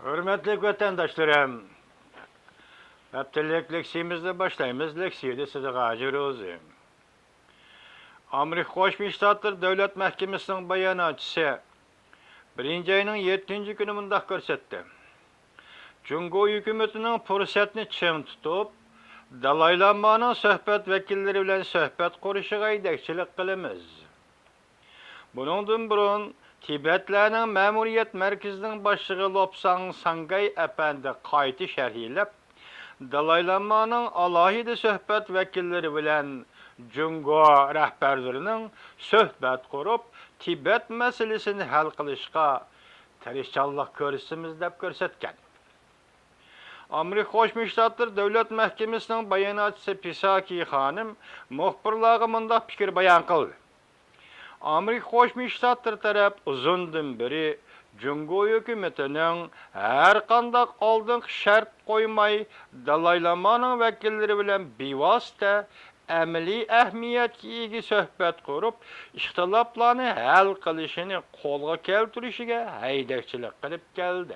Hürmetli vatandaşlarım, haftalık leksiyemizle başlayımız. Leksiyede size gacır olsun. Amerika Koşmuş Ştatlar Devlet Mahkemesi'nin bayanatçısı 1. ayının 7. günü mundaq görsetdi. Cungo hükümetinin fırsatını çım tutup, Dalaylanmanın söhbet vekilleri bilen söhbet kuruşuğa yedekçilik kılımız. Bunundan burun, Tibetlerinin Memuriyet Merkezi'nin başlığı Lobsang Sangay Efendi kayti şerhilep, Dalaylanmanın alahide söhbet vekilleri bilen Cungo rəhbərlərinin söhbət qurub, Tibet meselesini hal qilishqa tirishçanlıq ko'rsatamiz deb ko'rsatgan. Amerika Qo'shma Shtatlar Davlat Mahkemesining bayonotchisi Pisaki xonim muxbirlarga mundaq fikr bayon qildi. Amerika Qo'shma Shtatlar taraf uzundan beri Cungo hükümetinin her qandaq oldingi shart qo'ymay Dalaylanmaning vakillari bilan bevosita amaliy ahamiyatga ega suhbat qurib, ixtiloflarni hal qilishini qo'lga keltirishiga haydakchilik qilib keldi.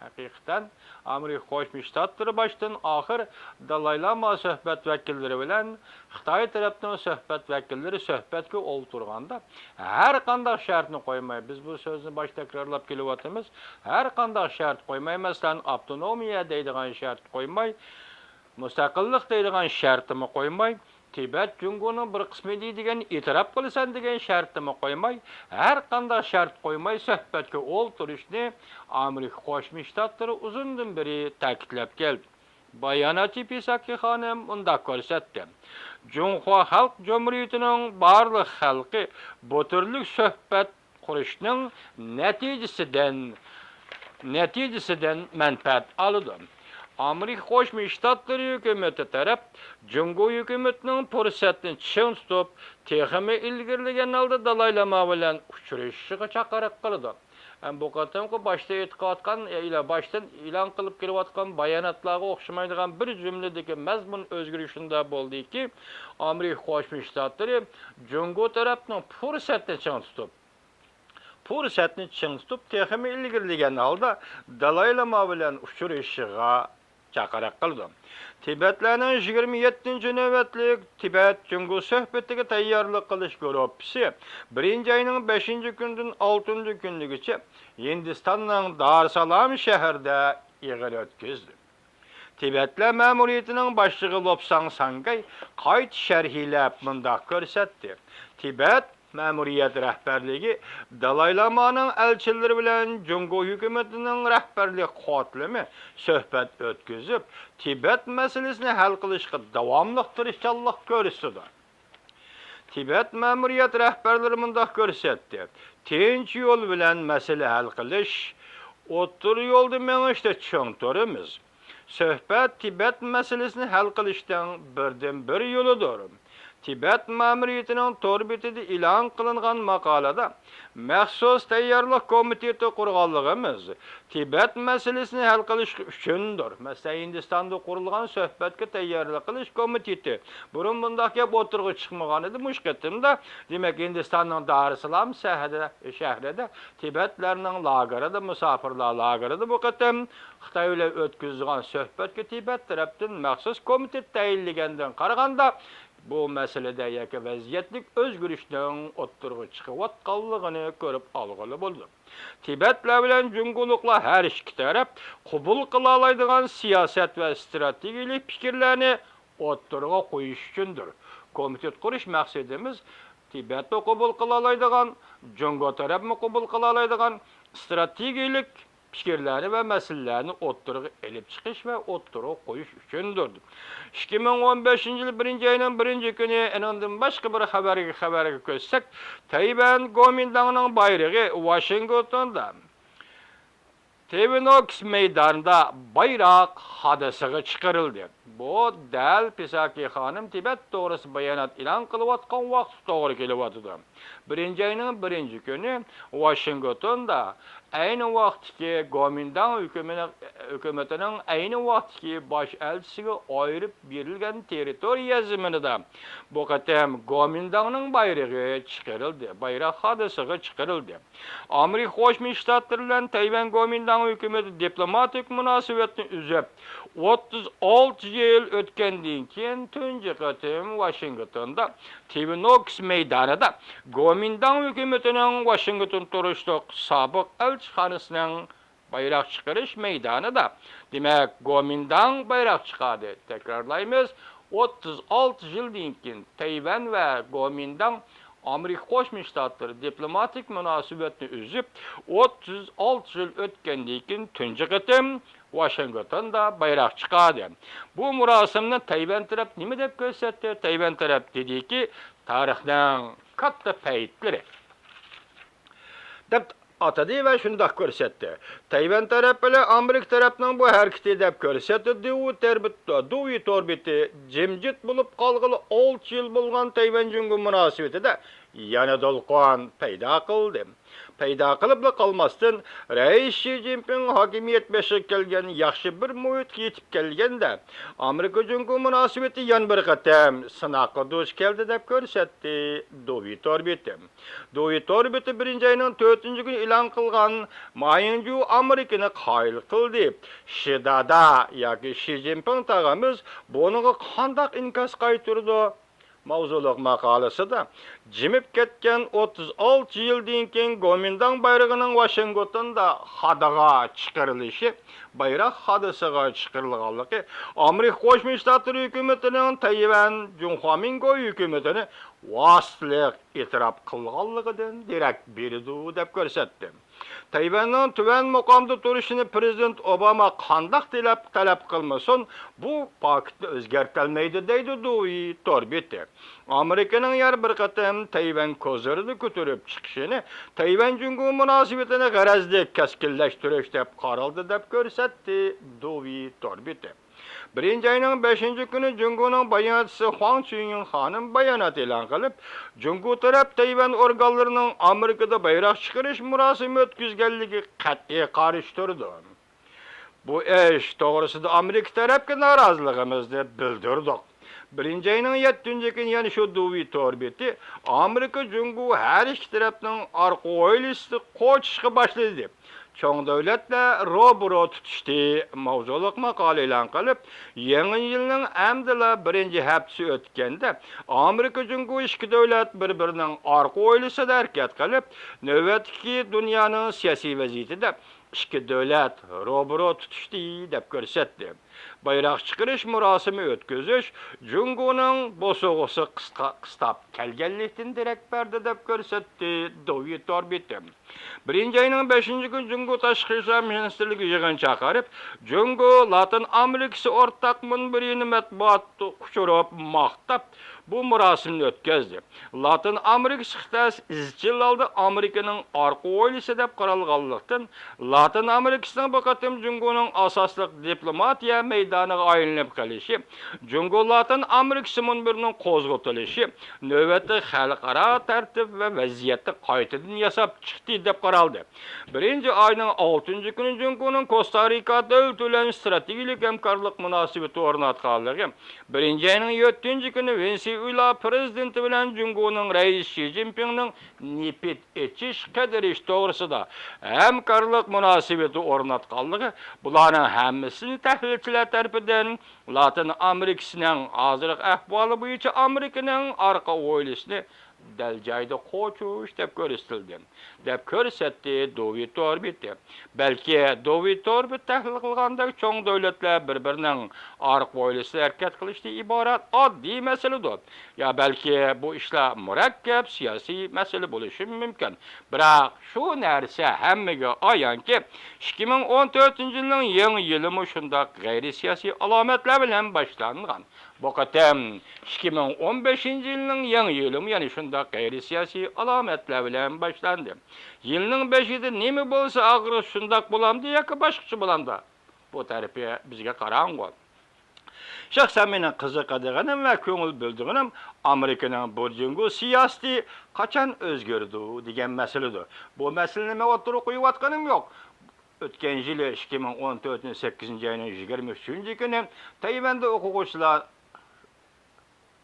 Haqiqatan Amerika Qo'shma Shtatlari boshdan oxir Dalaylama suhbat vakillari bilan Xitoy tarafdan suhbat vakillari suhbatga o'ltirganda har qanday shartni qo'ymay, biz bu so'zni bosh takrorlab kelyapmiz. Har qanday shart qo'ymay, masalan, avtonomiya deydigan shart qo'ymay, mustaqillik deydigan shartni qo'ymay, Tibet Cungo'nun bir qismi deydigan e'tirof qilsan degan shartni qo'ymay, har qanday shart qo'ymay suhbatga o'ltirishni Amerika Qo'shma Shtatlari uzundan beri ta'kidlab keldi. Bayonotchi Pisaki xonim unda ko'rsatdi. Junxo Xalq Jumhuriyatining barliq xalqi bu turli suhbat qurishning natijasidan manfaat oladi. Amerika Qo'shma Shtatlari hukumati taraf Cungo hukumatining fursatini ching tutib, texmi ilgirlagan holda Dalaylama bilan uchrashishga chaqiriq qildi. Bu qatamqi boshda aytayotgan boshdan e'lon qilib kelayotgan bayonotlarga o'xshamaydigan bir jumladagi mazmun o'zgarishunda bo'ldiki, Amerika Qo'shma Shtatlari Cungo tarafining fursatni ching tutib, texmi ilgirlagan holda Dalaylama bilan uchrashishga chaqiriq qildi. Tibetlarning 27. navbatlik Tibet Cungo suhbatiga tayyorlik qilish guruhi 1. ayning 5-kundan 6-kungacha Hindistonning Dar Salam shahrida yig'il o'tkazdi. Tibetlar ma'muriyatining boshlig'i Lobsang Sangay qayt sharhilab mundaq ko'rsatdi. Tibet Memuriyet rəhbərliyi Dalaylamanın elçiləri bilan Cungo hökumətinin rəhbərlik qatlimi söhbət ötküzüb, Tibet meselesini hal qilishga davamlıq tirishçanlıq ko'rsatdi. Tibet memuriyet rəhbərləri mundaq ko'rsatdi. Tinch yo'l bilan mesele hal qilish, o'tir yo'lda mengishda cho'ng turimiz. Söhbət Tibet meselesini hal qilishdan birdan bir yo'lidir. Tibet ma'muriyatining to'rbetida e'lon qilingan maqolada maxsus tayyorlik komiteti qurganligimiz Tibet masalasini hal qilish uchundir. Masalan, Hindistonda qurilgan suhbatga tayyorlik qilish komiteti burun bundaq gap o'tirg'i chiqmagan edi. Mushqatimda, demak, Hindistonning Dar Salam shahrida Tibetlarning lagerida, musofirlar lagerida bu qatam Xitoy bilan o'tkazilgan suhbatga Tibet tarafdan maxsus komitet tayinlagandan qaraganda bu meselede yeki vaziyetlik özgürlükten o'ttirg'i chiqayotganligini ko'rib olg'ili bo'ldi. Tibetlar bilan Cungoluklar her ikki taraf qabul qila oladigan siyosat va strategik fikrlarni o'ttirg'i qo'yish uchundir. Komitet qurish maqsadimiz Tibetni qabul qila oladigan, Jungo tarafni qabul qila oladigan strategik fikirlerini ve meselelerini o'ttirg'i elib chiqish ve o'ttirg'i qo'yish uchundir. 2015 yil 1. ayının 1. kuni enondan boshqa bir xabarga ko'rsak, Tayvan Kuomintangning bayrog'i Washingtonda Tevenox meydanida bayroq hadisiga chiqarildi. Bu dal Pisaki xonim Tibet to'g'risida bayonot e'lon qilayotgan vaqt to'g'ri kelyapti. Birinci ayının birinci günü Washington'da aynı vaxtki Kuomintang hükümetinin aynı vaxtki baş elçisiga ayırıp berilgen territoriya zimminida bu qatam Kuomintangning bayrağı çıkarıldı. Bayrak hadisıga çıkarıldı. Amerika Qo'shma Shtatlar bilan Tayvan Kuomintang hükümeti diplomatik münasebetni üzüp 36 yıl ötkendan keyin tunji qatim Washingtonda Twinox meydanida Kuomintang hükümetinin Washington turuşluq sobiq elçixonasining bayrak çıkarış meydanida demek Kuomintang bayrak çıkardı. Tekrarlaymiz. 36 yıldan keyin Tayvan ve Kuomintang Amerika Qo'shma Shtatlar diplomatik münasebetni üzüp 36 yıl ötkendan keyin tunji qatim Washington'da bayrak çıkardı. Bu murasimni Tayvan taraf nima deb ko'rsatdi? Tayvan taraf dedi ki tarixning katta paytlari deb atadi ve shundoq ko'rsatdi. Tayvan taraf bilan Amerika tarafning bu harakati deb ko'rsatdi. Duvi torbiti jimjit bo'lib qolg'ili 6 yil bo'lgan Tayvan Jungo munosabatida yana to'lqin paydo qildi. Paydo qilib qolmasdan Rais Xi Jinping hokimiyat beshiga kelgan yaxshi bir muhitga yetib kelganda Amerika Jungo munosabati yana bir qatam sinoqqa duch keldi deb ko'rsatdi Duvi torbiti. Duvi torbiti birinchi ayning 4-kuni e'lon qilgan Mayinju Amerikani qoyil qildi. Shidada yoki Xi Jinping tag'amiz buniga qanday inkos qaytirdi? Mavzuliq maqolasida jimib ketgan 36 yildan keyin Kuomintang bayrog'ining Washingtonda hadaga chiqarilishi, bayroq hadisiga chiqarilganligi Amerika Qo'shma Shtatlar hukumatining Tayvan Junxomingo hukumatini vositlik e'tirof qilganligidan derak berdi deb ko'rsatdi. Tayvanning tuvan maqomda turishini Prezident Obama qanday talab qilmasin, bu faktni o'zgartirmaydi deydi Duvi torbiti. Amerikaning har bir qatam Tayvan ko'zlarini ko'tarib chiqishini Tayvan Jungo munosabatini g'arazli keskinlashtirish deb qaraldi deb ko'rsatdi Duvi torbiti. Birinci ayının 5. günü Jungo'nun bayonatçısı Huang Chunying xonim bayonot e'lon qilib, Jungo taraf Tayvan organlarının Amerikada bayroq chiqarish murosimi o'tkazganligi qat'iy qarshi turdi. Bu ish to'g'risida Amerika tarafga noroziligimizni bildirdik. Birinci ayının 7. günü yani şu Duvi torbiti Amerika Jungo her iki tarafning orqa o'ylisini qo'chishga boshladi. Çoğun devletler roburo tutuştu, mavzuluq maqola e'lon qilib, yangi yilning amdila birinchi haftasi o'tganda Amerika Jungo ikki davlat bir-birining orqa o'ylisida harakat qilib, navbatdagi dunyoning siyosiy vaziyatida ikki davlat roburo tutuştu deb ko'rsatdi. Bayroq chiqarish murosimi o'tkazish Jungoning bosog'isi qistab kelganlikdan derak berdi deb ko'rsatdi Duvi torbiti. Birinci ayının 5. gün Jungo Tashqi ishlar ministrligi yig'in chaqirib, Jungo Latin Amerikasi o'rtaq munbirini matbuotda quchirib maqtab bu murosimni o'tkazdi. Latin Amerikasi qit'asi izchil holda Amerikaning orqa o'ylisi deb qaralganlikdan Latin Amerikasining bu qatim Jungoning asosliq diplomatiya maydoniga aylanib qolishi, Jungo Latin Amerikasi munbirining qo'zg'atilishi, navbatda xalqaro tartib va vaziyatni qaytadan yasab chiqdi deb qaraldi. Birinci ayının 6. günü Jungo'nun Costa Rica'da ötülen stratejik hamkorlik munosabati o'rnatganligi, birinci ayının 7. günü Venezuela prezidenti bilan Jungo'nun Rais Xi Jinpingning nipit etish qadirish to'g'risida hamkorlik munosabati o'rnatganligi, bularning hammasini tahlilchilar tomonidan Latin Amerikasining hozirgi ahvoli bo'yicha Amerikaning orqa o'ylisini dal joyda qo'chish deb ko'rsatildi. Deb ko'rsatdi Duvi torbiti. Balki Duvi torbiti tahlil qilganda cho'ng davlatlar bir-birining orqa o'ylisida harakat qilishdan iborat oddiy masaladir. Ya balki bu ishlar murakkab siyosiy masala bo'lishi mumkin. Biroq shu narsa hammaga ayonki 2014-yilning yangi yili shundoq g'ayri-siyosiy alomatlar bilan boshlangan. Bu qatam 2015-yilning yangi yili yana shundoq g'ayri-siyosiy alomatlar bilan boshlandi. Yilning 5-ida nima bo'lsa og'ir shundoq bo'lamdi yoki boshqacha bo'lamdi? Bu tarafi bizga qarang. Şahsen menin qiziqadiganim ve köngül böldiğinim Amerikanın burjungu siyaseti kaçan özgördü degan meseledir. Bu meseleni men o'ttirib qo'yayotganim yo'q. Ötken yılı 2014'ün 8. ayının 23. günü Tayvan'da okuvchilar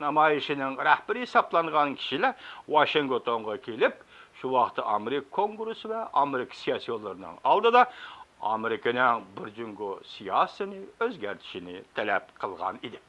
namayişinin rahbari hesaplangan kişiler Washington'a kelip, şu vaqtda Amerika Kongresi ve Amerika siyasiyollarining oldida Amerikanın burjungu siyosatini o'zgartirishini talab qilgan edi.